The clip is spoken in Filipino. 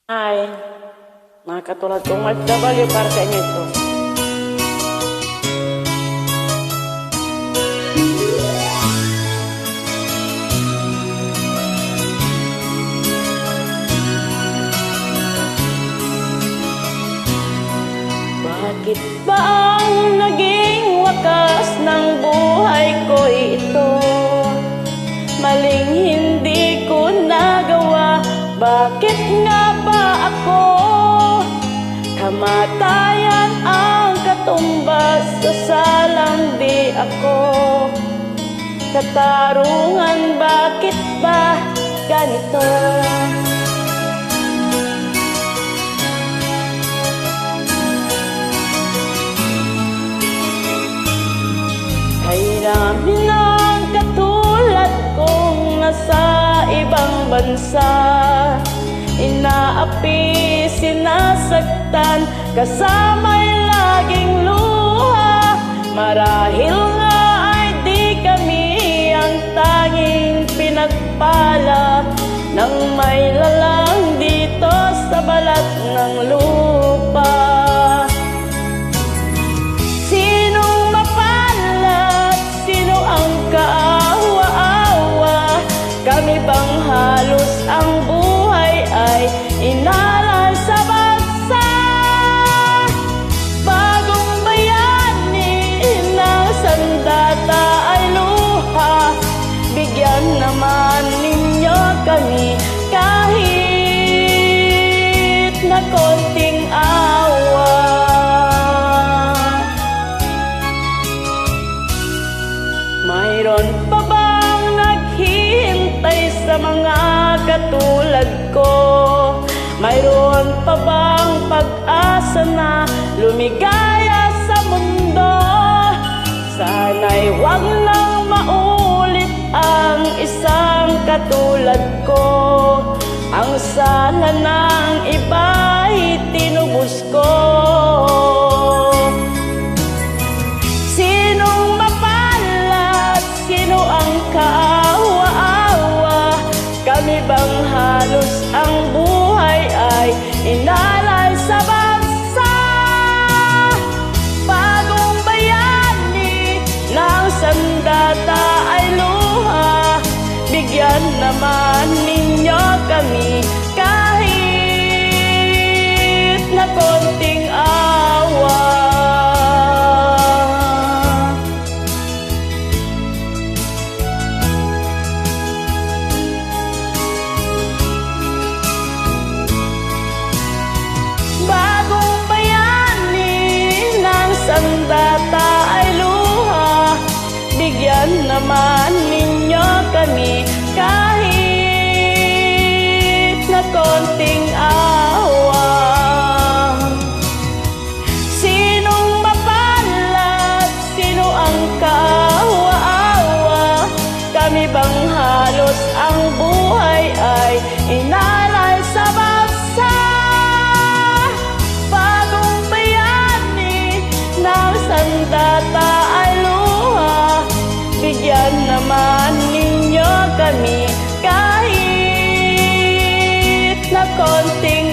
Ay, mga katulad kong OFW, para sa inyo ito. Bakit ba ang naging wakas ng buhay ko ito? Maling hindi ko nagawa, bakit nga ba ako? Kamatayan ang katumbas, sasalang di ako. Katarungan, bakit ba ganito? Ay dami ng katulad kong nasa ibang bansa, inaapi, sinasaktan, kasama'y laging luha. Marahil nga ay di kami ang tanging pinagpala ng may lalang dito sa balat ng lupa. Sinong mapalad, sino ang kaawa-awa? Kami bang halos ang buhay ay inalay sa bansa? Bagong bayani ng sandata ay luha, bigyan naman ninyo kami kahit na konting awa. Mayroon pa bang naghihintay sa mga katulad ko? Mayroon pa bang pag-asa na lumigaya sa mundo? Sana'y wag nang maulit ang isang katulad ko. Ang sana ng iba'y tinubos ko. Sinong mapalad, sino ang kaawa-awa? Kami bang halos ang buhay ay inalay sa bansa? Bagong bayani ng sandata ay luha, bigyan naman ninyo kami kahit na konting awa. Bagong bayani ng sandata ay luha, bigyan naman ninyo kami kahit na konting awa. Sinong mapalad, sino ang kaawa-awa? Kami bang halos ang buhay ay inalay sa bansa? Bagong bayani ng sandata ay luha, bigyan naman ninyo kami kahit na konting